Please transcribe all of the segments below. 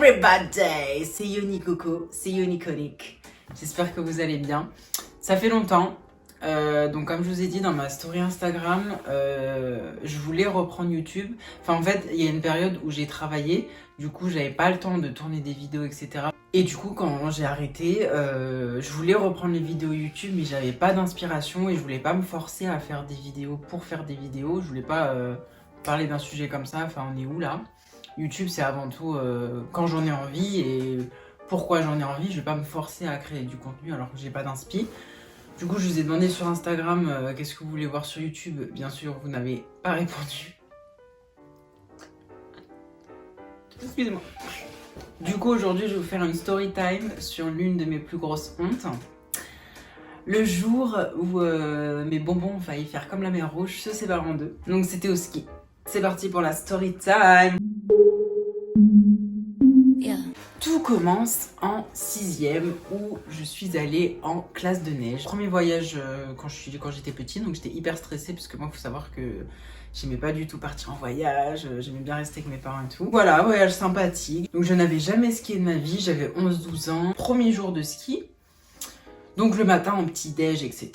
everybody, c'est Yoni Coco, c'est Yoni Conic. J'espère que vous allez bien. Ça fait longtemps, donc comme je vous ai dit dans ma story Instagram, je voulais reprendre YouTube. Enfin en fait, il y a une période où j'ai travaillé, du coup j'avais pas le temps de tourner des vidéos, etc. Et du coup quand j'ai arrêté, je voulais reprendre les vidéos YouTube, mais j'avais pas d'inspiration et je voulais pas me forcer à faire des vidéos pour faire des vidéos. Je voulais pas parler d'un sujet comme ça, enfin on est où là ? YouTube c'est avant tout quand j'en ai envie et pourquoi j'en ai envie. Je vais pas me forcer à créer du contenu alors que j'ai pas d'inspi. Du coup je vous ai demandé sur Instagram qu'est-ce que vous voulez voir sur YouTube. Bien sûr vous n'avez pas répondu. Excusez-moi. Du coup aujourd'hui je vais vous faire une story time sur l'une de mes plus grosses hontes. Le jour où mes bonbons ont failli faire comme la mer Rouge se séparent en deux. Donc c'était au ski. C'est parti pour la story time. Tout commence en 6ème où je suis allée en classe de neige. Premier voyage quand j'étais petite, donc j'étais hyper stressée parce que moi il faut savoir que j'aimais pas du tout partir en voyage, j'aimais bien rester avec mes parents et tout. Voilà, voyage sympathique. Donc je n'avais jamais skié de ma vie, j'avais 11-12 ans. Premier jour de ski. Donc le matin en petit déj, etc.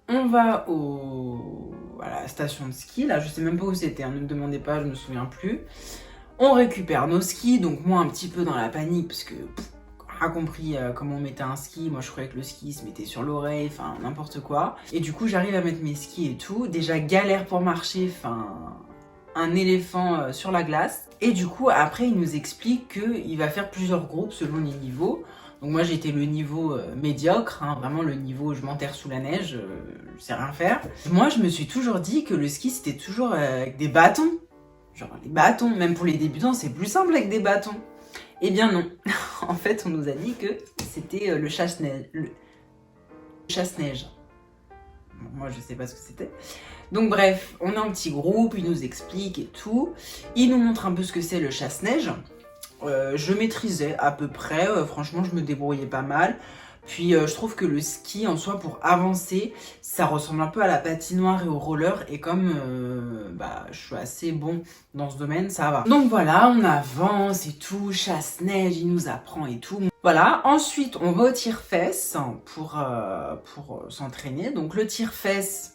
On va à la station de ski, là je sais même pas où c'était, hein, ne me demandez pas, je me souviens plus. On récupère nos skis, donc moi un petit peu dans la panique parce que pas compris comment on mettait un ski. Moi je croyais que le ski se mettait sur l'oreille, enfin n'importe quoi. Et du coup j'arrive à mettre mes skis et tout, déjà galère pour marcher, enfin un éléphant sur la glace. Et du coup après il nous explique qu'il va faire plusieurs groupes selon les niveaux. Donc moi j'étais le niveau médiocre, hein, vraiment le niveau je m'enterre sous la neige, je sais rien faire. Moi je me suis toujours dit que le ski c'était toujours avec des bâtons. Genre les bâtons, même pour les débutants c'est plus simple avec des bâtons. Eh bien non, en fait on nous a dit que c'était le chasse-neige. Le chasse-neige. Bon, moi je sais pas ce que c'était. Donc bref, on a un petit groupe, il nous explique et tout. Il nous montre un peu ce que c'est le chasse-neige. Je maîtrisais à peu près, franchement je me débrouillais pas mal. Puis je trouve que le ski en soi pour avancer, ça ressemble un peu à la patinoire et au roller. Et comme je suis assez bon dans ce domaine, ça va. Donc voilà, on avance et tout, chasse-neige, il nous apprend et tout. Voilà, ensuite on va au tire-fesses pour s'entraîner. Donc le tire-fesses,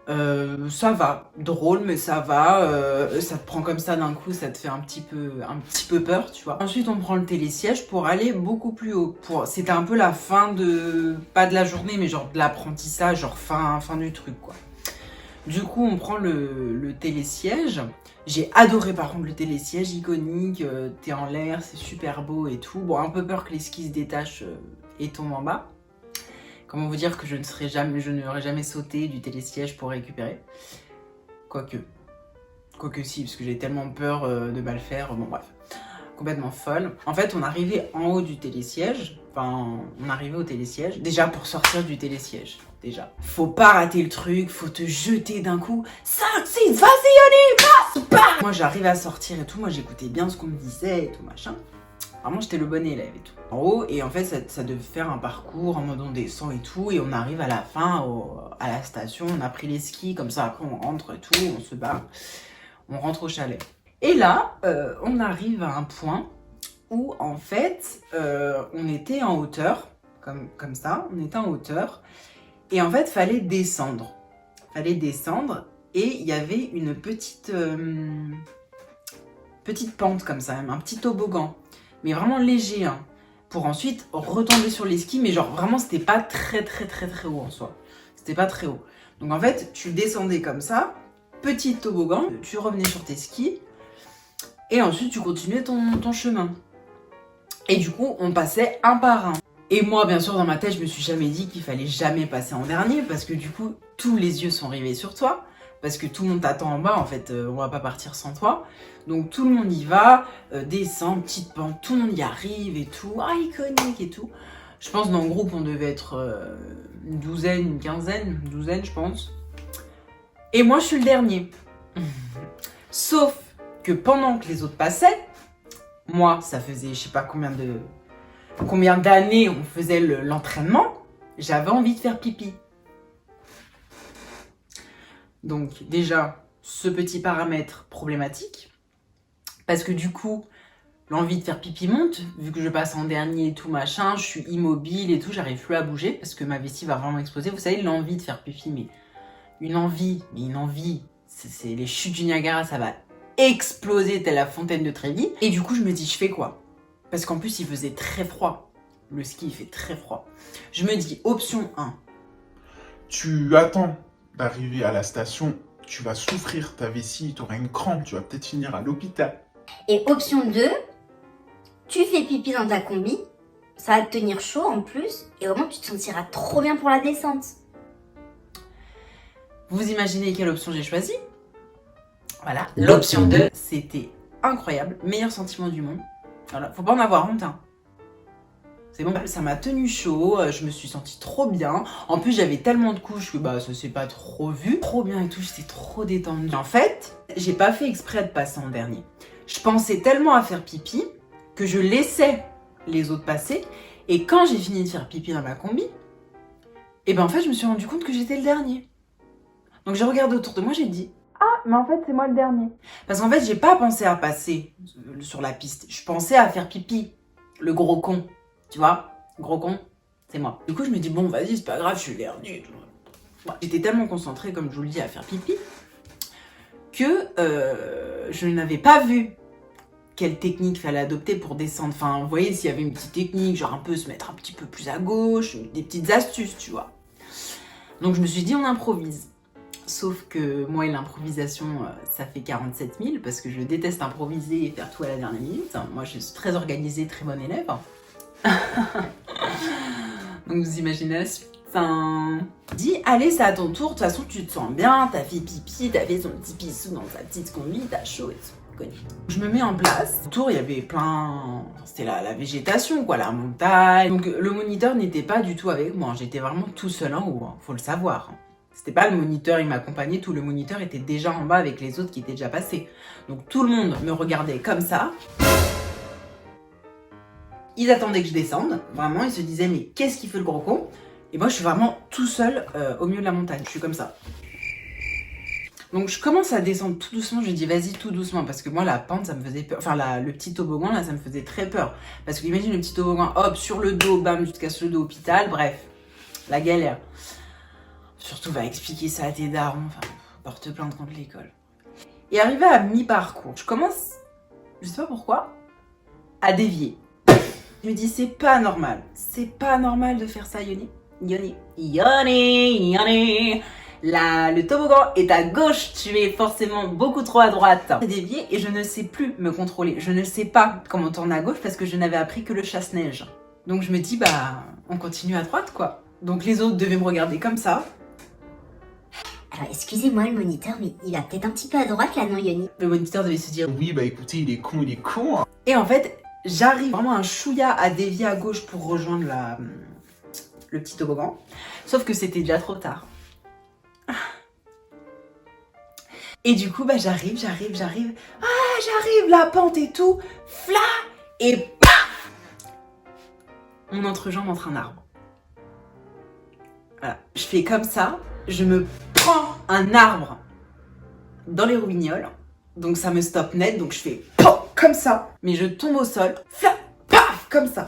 ça va, drôle mais ça va, ça te prend comme ça d'un coup, ça te fait un petit peu peur, tu vois. Ensuite on prend le télésiège pour aller beaucoup plus haut. C'était un peu la fin de, pas de la journée mais genre de l'apprentissage, genre fin du truc quoi. Du coup on prend le télésiège. J'ai adoré par contre le télésiège, iconique, t'es en l'air, c'est super beau et tout. Bon un peu peur que les skis se détachent et tombent en bas. Comment vous dire que je n'aurais jamais sauté du télésiège pour récupérer. Quoique si, parce que j'ai tellement peur de mal faire, bon bref. Complètement folle. En fait, on arrivait en haut du télésiège, on arrivait au télésiège, déjà pour sortir du télésiège, déjà. Faut pas rater le truc, faut te jeter d'un coup. 5, 6, vas-y Yoni, passe. Moi j'arrive à sortir et tout, moi j'écoutais bien ce qu'on me disait et tout machin. Vraiment j'étais le bon élève et tout. En haut, et en fait ça devait faire un parcours en mode on descend et tout, et on arrive à la fin, à la station, on a pris les skis, comme ça après on rentre et tout, on se barre, on rentre au chalet. Et là, on arrive à un point où en fait, on était en hauteur, comme ça, on était en hauteur, et en fait fallait descendre. Et il y avait une petite pente comme ça, même un petit toboggan. Mais vraiment léger, hein, pour ensuite retomber sur les skis, mais genre vraiment c'était pas très haut en soi, c'était pas très haut. Donc en fait tu descendais comme ça, petit toboggan, tu revenais sur tes skis, et ensuite tu continuais ton chemin. Et du coup on passait un par un. Et moi bien sûr dans ma tête je me suis jamais dit qu'il fallait jamais passer en dernier, parce que du coup tous les yeux sont rivés sur toi, parce que tout le monde t'attend en bas, en fait, on va pas partir sans toi. Donc tout le monde y va, descend, petite pente, tout le monde y arrive et tout, iconique et tout. Je pense dans le groupe on devait être une douzaine, une quinzaine, une douzaine je pense. Et moi je suis le dernier. Sauf que pendant que les autres passaient, moi ça faisait je sais pas combien d'années on faisait l'entraînement, j'avais envie de faire pipi. Donc déjà, ce petit paramètre problématique, parce que du coup, L'envie de faire pipi monte, vu que je passe en dernier et tout machin, je suis immobile et tout, j'arrive plus à bouger parce que ma vessie va vraiment exploser. Vous savez, l'envie de faire pipi, mais une envie, c'est les chutes du Niagara, ça va exploser telle la fontaine de Trévi. Et du coup, je me dis, je fais quoi? Parce qu'en plus, il faisait très froid. Le ski, il fait très froid. Je me dis, option 1. Tu attends d'arriver à la station, tu vas souffrir ta vessie, tu auras une crampe, tu vas peut-être finir à l'hôpital. Et option 2, tu fais pipi dans ta combi, ça va te tenir chaud en plus, et au moins tu te sentiras trop bien pour la descente. Vous imaginez quelle option j'ai choisie? Voilà, l'option 2, c'était incroyable, meilleur sentiment du monde. Voilà, faut pas en avoir honte, hein. C'est bon, ça m'a tenu chaud, je me suis sentie trop bien. En plus, j'avais tellement de couches que bah ça s'est pas trop vu. Trop bien et tout, j'étais trop détendue. En fait, j'ai pas fait exprès de passer en dernier. Je pensais tellement à faire pipi que je laissais les autres passer. Et quand j'ai fini de faire pipi dans ma combi, et ben en fait, je me suis rendu compte que j'étais le dernier. Donc j'ai regardé autour de moi, j'ai dit « Ah, mais en fait, c'est moi le dernier. » Parce qu'en fait, j'ai pas pensé à passer sur la piste. Je pensais à faire pipi. Le gros con. Tu vois, gros con, c'est moi. Du coup, je me dis, bon, vas-y, c'est pas grave, je suis le dernier. J'étais tellement concentrée, comme je vous le dis, à faire pipi, que je n'avais pas vu quelle technique fallait adopter pour descendre. Enfin, vous voyez, s'il y avait une petite technique, genre un peu se mettre un petit peu plus à gauche, des petites astuces, tu vois. Donc, je me suis dit, on improvise. Sauf que moi et l'improvisation, ça fait 47 000, parce que je déteste improviser et faire tout à la dernière minute. Moi, je suis très organisée, très bonne élève. Donc vous imaginez la suite. Dis, allez, c'est à ton tour, de toute façon tu te sens bien, t'as fait pipi, t'as fait ton petit pissou dans ta petite combi, t'as chaud et tout. Je me mets en place. Autour, il y avait plein... C'était la végétation, quoi, la montagne. Donc le moniteur n'était pas du tout avec moi, j'étais vraiment tout seul en haut, hein, faut le savoir. C'était pas le moniteur, il m'accompagnait, tout le moniteur était déjà en bas avec les autres qui étaient déjà passés. Donc tout le monde me regardait comme ça. Ils attendaient que je descende, vraiment, ils se disaient mais qu'est-ce qu'il fait le gros con? Et moi je suis vraiment tout seul au milieu de la montagne, je suis comme ça. Donc je commence à descendre tout doucement, je dis vas-y tout doucement parce que moi la pente ça me faisait peur, enfin le petit toboggan là ça me faisait très peur. Parce que imagine le petit toboggan, hop sur le dos, bam, jusqu'à le dos hôpital, bref, la galère. Surtout va expliquer ça à tes darons, enfin porte plainte contre l'école. Et arrivé à mi-parcours, je commence, je sais pas pourquoi, à dévier. Je me dis, c'est pas normal de faire ça, Yoni. Le toboggan est à gauche, tu es forcément beaucoup trop à droite. J'ai dévié et je ne sais plus me contrôler. Je ne sais pas comment tourner à gauche parce que je n'avais appris que le chasse-neige. Donc je me dis, bah, on continue à droite, quoi. Donc les autres devaient me regarder comme ça. Alors excusez-moi le moniteur, mais il a peut-être un petit peu à droite là, non Yoni? Le moniteur devait se dire, Oui, bah écoutez, il est con. Hein. Et en fait, j'arrive vraiment un chouïa à dévier à gauche pour rejoindre le petit toboggan. Sauf que c'était déjà trop tard. Et du coup, bah j'arrive. Ah, j'arrive, la pente et tout. Fla! Et paf! Mon entrejambe entre un arbre. Voilà. Je fais comme ça. Je me prends un arbre dans les roubignoles. Donc ça me stoppe net. Donc je fais POF! Comme ça, mais je tombe au sol, flap, paf, comme ça.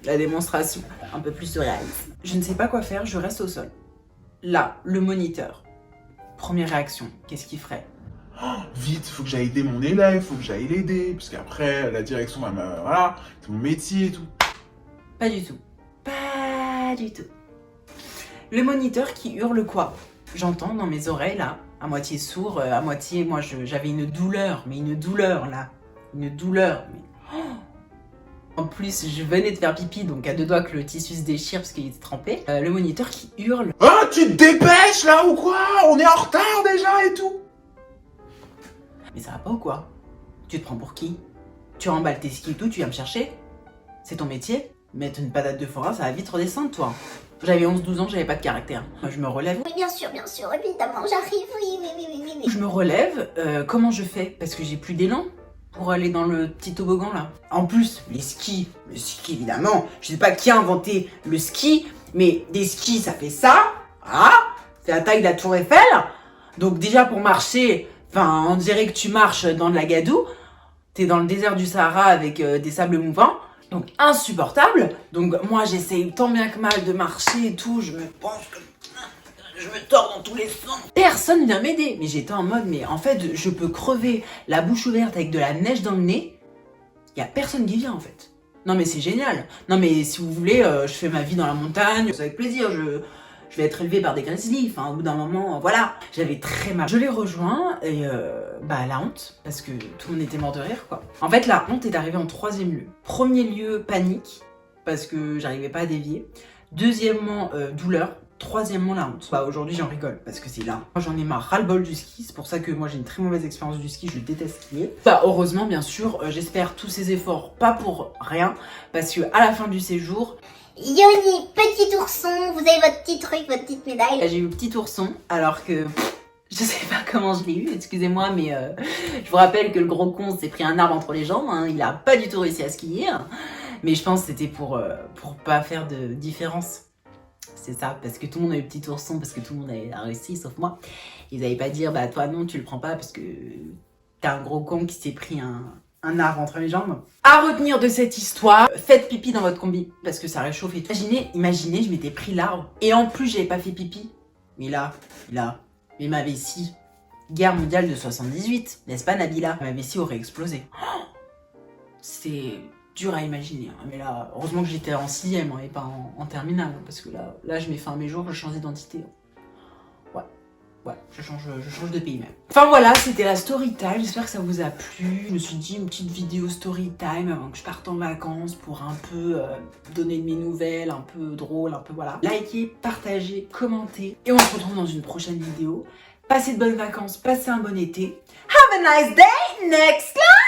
La démonstration, un peu plus surréaliste. Je ne sais pas quoi faire, je reste au sol. Là, le moniteur. Première réaction, qu'est-ce qu'il ferait? Oh, vite, faut que j'aille aider mon élève, faut que j'aille l'aider, parce qu'après, la direction va me... Voilà, c'est mon métier et tout. Pas du tout. Pas du tout. Le moniteur qui hurle quoi? J'entends dans mes oreilles, là, à moitié sourd, à moitié... Moi, j'avais une douleur, mais une douleur, là. Une douleur, mais... Oh, en plus, je venais de faire pipi, donc à deux doigts que le tissu se déchire parce qu'il était trempé. Le moniteur qui hurle. Ah, tu te dépêches là ou quoi? On est en retard déjà et tout. Mais ça va pas ou quoi? Tu te prends pour qui? Tu remballes tes skis et tout, tu viens me chercher? C'est ton métier? Mettre une patate de forain, ça va vite redescendre, toi. J'avais 11-12 ans, j'avais pas de caractère. Je me relève. Oui, bien sûr, évidemment, j'arrive, oui. Je me relève, comment je fais? Parce que j'ai plus d'élan pour aller dans le petit toboggan là. En plus, le ski évidemment, je sais pas qui a inventé le ski, mais des skis ça fait ça, ah, c'est la taille de la tour Eiffel, donc déjà pour marcher, enfin on dirait que tu marches dans de la gadoue, T'es dans le désert du Sahara avec des sables mouvants. Donc insupportable. Donc moi j'essaye tant bien que mal de marcher et tout. Je me penche comme... Je me tords dans tous les sens. Personne vient m'aider. Mais j'étais en mode, mais en fait, je peux crever la bouche ouverte avec de la neige dans le nez. Y a personne qui vient en fait. Non mais c'est génial. Non mais si vous voulez, je fais ma vie dans la montagne. C'est avec plaisir. Je vais être élevée par des grizzlies. Enfin, au bout d'un moment, voilà. J'avais très mal. Je l'ai rejoint et la honte. Parce que tout le monde était mort de rire, quoi. En fait, la honte est arrivée en 3e lieu. 1er lieu, panique. Parce que j'arrivais pas à dévier. 2e, douleur. 3e, la honte. Aujourd'hui, j'en rigole parce que c'est là. Moi, j'en ai marre ras-le-bol du ski. C'est pour ça que moi, j'ai une très mauvaise expérience du ski. Je déteste skier. Heureusement, bien sûr, j'espère tous ces efforts pas pour rien. Parce que à la fin du séjour, Yoni, petit ourson, vous avez votre petit truc, votre petite médaille. j'ai eu le petit ourson, alors que je sais pas comment je l'ai eu, excusez-moi, mais je vous rappelle que le gros con s'est pris un arbre entre les jambes, hein, il a pas du tout réussi à skier, hein, mais je pense que c'était pour pas faire de différence. C'est ça, parce que tout le monde a eu le petit ourson, parce que tout le monde a réussi, sauf moi. Ils allaient pas dire, bah toi non, tu le prends pas, parce que t'as un gros con qui s'est pris un arbre entre les jambes. À retenir de cette histoire, faites pipi dans votre combi, parce que ça réchauffe et tout. Imaginez, je m'étais pris l'arbre, et en plus j'avais pas fait pipi. Mais mais ma vessie, guerre mondiale de 78, n'est-ce pas Nabila? Ma vessie aurait explosé. Oh, c'est dur à imaginer, hein. Mais là, heureusement que j'étais en 6e, hein, et pas en terminale, hein, parce que là je mets fin à mes jours, je change d'identité. Ouais, je change de pays même. Enfin voilà, c'était la story time, j'espère que ça vous a plu. Je me suis dit une petite vidéo story time avant que je parte en vacances pour un peu donner de mes nouvelles, un peu drôle, un peu voilà. Likez, partagez, commentez et on se retrouve dans une prochaine vidéo. Passez de bonnes vacances, passez un bon été. Have a nice day, next live!